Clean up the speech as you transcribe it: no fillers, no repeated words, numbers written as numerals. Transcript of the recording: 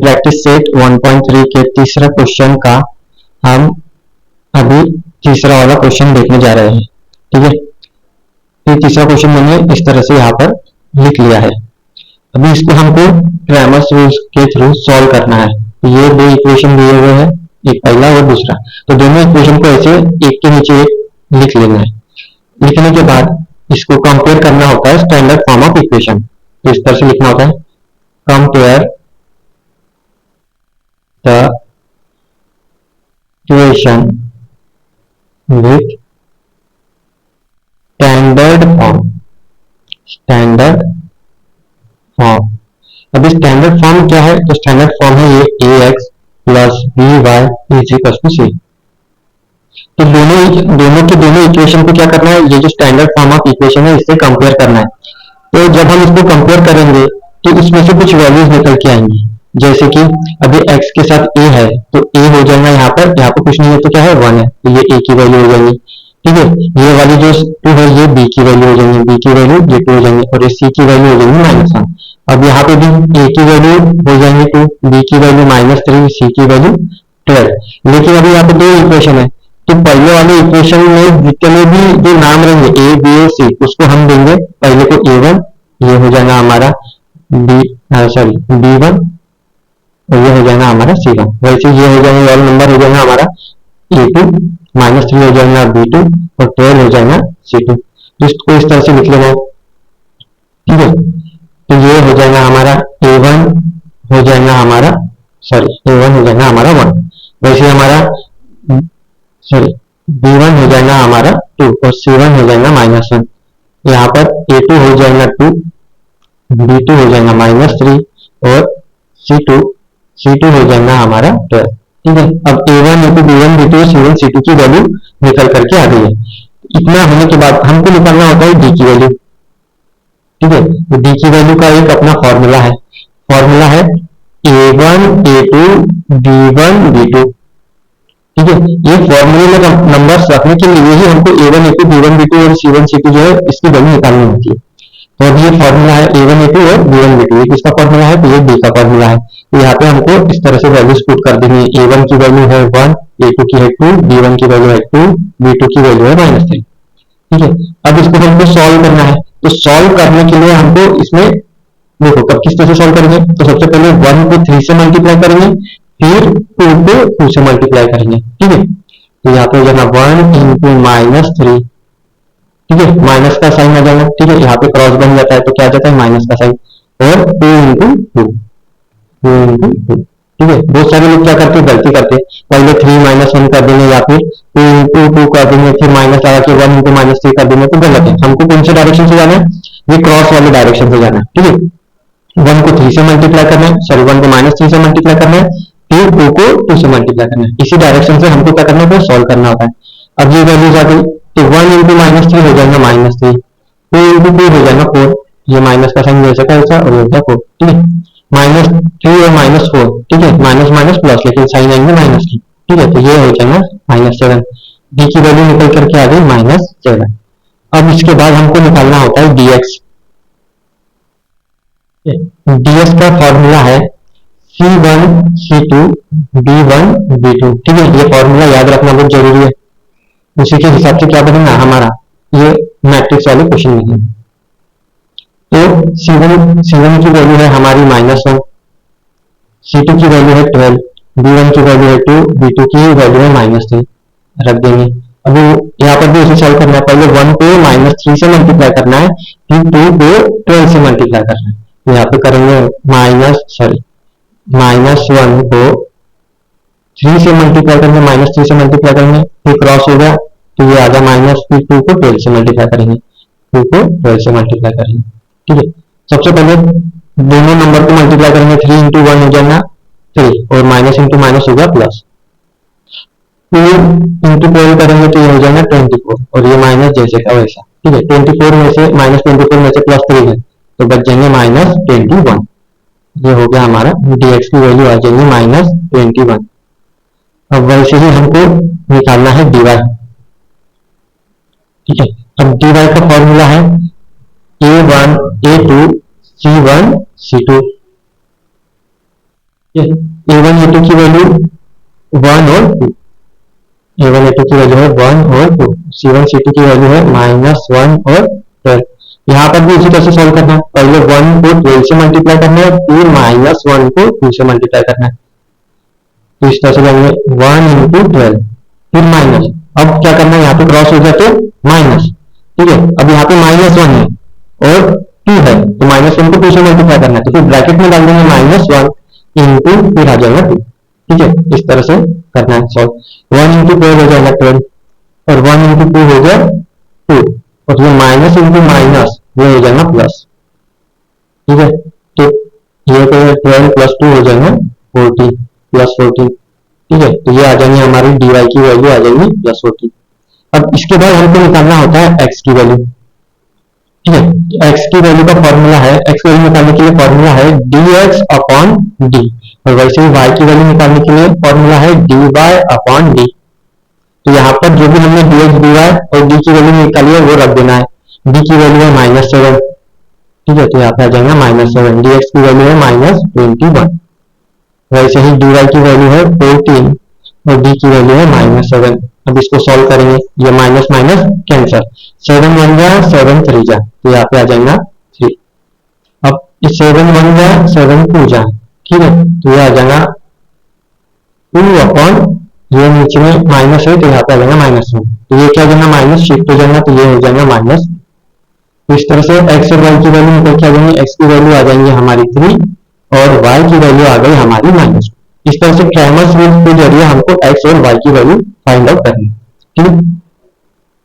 Practice set 1.3 के तीसरा question का हम अभी तीसरा वाला क्वेश्चन देखने जा रहे हैं। ठीक है, तो तीसरा क्वेश्चन मैंने इस तरह से यहाँ पर लिख लिया है। अभी इसको हमको क्रैमर्स रूल्स के थ्रू सॉल्व करना है। ये दो इक्वेशन दिए हुए हैं, एक पहला और दूसरा, तो दोनों इक्वेशन को ऐसे एक के नीचे एक लिख लेना है। लिखने के बाद इसको कंपेयर करना होता है स्टैंडर्ड फॉर्म ऑफ इक्वेशन। तो इस तरह से लिखना होता है, compare the equation with standard form. Standard form, अभी स्टैंडर्ड फॉर्म क्या है? तो स्टैंडर्ड फॉर्म है ये ax plus by is equal to c। तो दोनों इक्वेशन को क्या करना है? ये जो स्टैंडर्ड फॉर्म ऑफ इक्वेशन है इससे कंपेयर करना है। तो जब हम इसको कंपेयर करेंगे तो इसमें से कुछ वैल्यूज निकल के आएंगी। जैसे कि अभी x के साथ a है तो a हो जाएगा यहाँ पर कुछ नहीं है तो क्या है 1 है, तो ये a की वैल्यू हो जाएगी। ठीक है, ये वाली जो 2 है ये b की वैल्यू हो जाएगी, b की वैल्यू ये 2 हो जाएंगी और ये c की वैल्यू हो जाएगी -1। अब यहाँ पे भी a की वैल्यू हो जाएंगी 2, b की वैल्यू -3, c की वैल्यू 12। लेकिन अभी यहाँ पे दो इक्वेशन है, तो पहले वाले इक्वेशन में जितने भी जो नाम रहेंगे a b और c उसको हम देंगे पहले को a1, ये हो जाएगा हमारा b1 और ये हो जाएगा हमारा c1। वैसे ये हो जाएगा वाला नंबर हो जाएगा हमारा a2, -3 हो जाएगा b2 और 12 हो जाएगा c2। इसको इस तरह से लिख लेना। ठीक है, तो ये हो जाएगा हमारा a1 हो जाएगा हमारा a1 हो जाएगा हमारा 1। वैसे हमारा b1 हो जाएगा हमारा 2 और c1 हो जाएगा -1। यहाँ पर a2 हो जाएगा 2, b2 हो जाएगा -3 और c2 हो जाएगा हमारा 12। ठीक है, अब a1 a2 b1 b2 और c1 c2 की वैल्यू निकल करके आ गई है। इतना होने के बाद हमको निकालना होता है d की वैल्यू। ठीक है, तो d की वैल्यू का एक अपना फॉर्मूला है a1 a2 b1 b2। ठीक है, ये फॉर्मूले में नंबर्स रखने के लिए ही हमको a1 a2 b1 b2 और c1 c2 जो है इसकी वैल्यू निकालनी होती है। तो अब ये फॉर्मूला है a1 a2 और b1 b2, ये किसका फॉर्मूला है? तो ये d का फॉर्मूला है। तो यहाँ पे हमको इस तरह से वैल्यूज पुट कर देंगे, a1 की वैल्यू है 1, a2 की है 2, b1 की वैल्यू है 2, b2 की वैल्यू है -3। ठीक है, अब इसको हमको सॉल्व करना है। तो सॉल्व करने के लिए हमको इसमें देखो कब किस तरह से सॉल्व करेंगे। तो सबसे पहले 1 को 3 से मल्टीप्लाई करेंगे, फिर 2 को 2 से मल्टीप्लाई करेंगे। ठीक है, तो यहाँ पे हो जाएगा 1 इंटू -3। ठीक है, माइनस का साइन आ जाएगा। ठीक है, यहाँ पे क्रॉस बन जाता है तो क्या आ जाता है माइनस का साइन, और 2 इंटू 2। ठीक है, बहुत सारे लोग क्या करते हैं, गलती करते हैं, पहले 3 -1 कर देंगे या फिर 2 इंटू 2 कर देंगे, फिर माइनस लगा के 1 इंटू -3 कर देंगे, तो गलत है। हमको कौन से डायरेक्शन से जाना है? ये क्रॉस वाले डायरेक्शन से जाना है। ठीक है, 1 को 3 से मल्टीप्लाई करना है, 1 को -3 से मल्टीप्लाई करना है, फिर 2 को 2 से मल्टीप्लाई करना है। इसी डायरेक्शन से हमको क्या करना है? सॉल्व करना होता है। अब ये वैल्यूज आ गई, तो 1 इंटू -3 हो जाएगा -3, 2 इंटू 2 हो जाएगा 4, ये माइनस का साइन जैसा का ऐसा और हो गया 4। ठीक है, -3 और -4, ठीक है, माइनस माइनस प्लस, लेकिन साइन आएंगे माइनस की। ठीक है, तो ये हो जाएगा -7, d की वैल्यू निकल करके आ गई -7। अब इसके बाद हमको निकालना होता है dx। dx का फॉर्मूला है c1 c2 b1 b2। ठीक है, ये फॉर्मूला याद रखना बहुत जरूरी है, उसी के हिसाब से क्या बनेगा हमारा ये मैट्रिक्स वाले क्वेश्चन में है। तो c1 की वैल्यू है हमारी -1, c2 की वैल्यू है 12, b1 की वैल्यू है 2, b2 की वैल्यू है -3 रख देंगे। अब यहाँ पर भी उसे सॉल्व करना है, पहले 1 को -3 से मल्टीप्लाई करना है, फिर 2 को 12 से मल्टीप्लाई करना है। तो यहाँ पे करेंगे -1 को 3 से मल्टीप्लाई करेंगे, -3 से मल्टीप्लाई करेंगे, फिर क्रॉस हो गया तो ये आ गया माइनस, फिर 2 को 12 से मल्टीप्लाई करेंगे, 2 को 12 से मल्टीप्लाई करेंगे। ठीक है, सबसे पहले दोनों नंबर को मल्टीप्लाई करेंगे, 3 इंटू 1 हो जाएगा 3 और माइनस इंटू माइनस हो गया प्लस, 2 इंटू 12 करेंगे तो ये हो जाएगा 24 और ये माइनस जैसे का वैसा। ठीक है, 24 में से -24 में से +3 है तो बच जाएंगे -21। ये हो गया हमारा dx की वैल्यू आ जाएगी -21। अब वैसे ही हमको निकालना है dy। ठीक है, अब dy का फॉर्मूला है a1 a2 c1 c2। A1 A2 की वैल्यू 1 और 2, A1 A2 की वैल्यू है 1 और 2, C1 C2 की वैल्यू है -1 और 12। यहाँ पर भी इसी तरह से सॉल्व करना है, पहले 1 को 12 से मल्टीप्लाई करना है, फिर -1 को 2 से मल्टीप्लाई करना है। तो इस तरह से करेंगे 1 इंटू 12 फिर माइनस, अब क्या करना है यहाँ पे क्रॉस हो जाए तो माइनस, ठीक है। अब यहाँ पे -1 है और 2 है तो -1 को 2 से मल्टीप्लाई करना है, तो फिर ब्रैकेट में डाल देंगे -1 इंटू फिर आ जाएगा 2, ठीक है। इस तरह से करना है सॉल्व। 1 इंटू 12 हो जाएगा 12 और 1 इंटू 2 हो गया 2 और ये माइनस इंटू माइनस ये हो जाएगा प्लस, ठीक है। तो ये 12 प्लस 2 हो जाएगा 40 प्लस 40, ठीक है। तो ये आ जाएंगे हमारी dy की वैल्यू आ जाएगी प्लस 40। अब इसके बाद हमको निकालना होता है x की वैल्यू, ठीक है। x की वैल्यू का फॉर्मूला है, x की वैल्यू निकालने के लिए फॉर्मूला है dx अपॉन d, और वैसे ही y की वैल्यू निकालने के लिए फॉर्मूला है dy अपॉन d। तो यहाँ पर जो भी हमने dx dy और d की वैल्यू निकाली है वो रख देना है। d की वैल्यू है -7, ठीक है, तो यहाँ पे आ जाएगा -7, dx की वैल्यू है -21, वैसे ही dy की वैल्यू है 14 और d की वैल्यू है -7। अब इसको सॉल्व करेंगे, ये माइनस माइनस कैंसर, 7 1 जा 7 3 जा, तो यहाँ पे आ जाएगा 3। अब 7 1 जा 7 2 जा, ठीक है, तो ये आ जाएगा 2 अपॉन, ये नीचे में माइनस है तो यहाँ पे आ जाएगा -1, तो ये क्या हो जाएगा माइनस शिफ्ट हो जाएगा, तो ये हो जाएगा माइनस। तो इस तरह से x और y की वैल्यू निकल के आ जाएंगे, x की वैल्यू आ जाएंगी हमारी 3 और y की वैल्यू आ गई हमारी -2। इस तरह से क्रैमर्स रूल के जरिए हमको x और y की वैल्यू फाइंड आउट करनी है, ठीक है।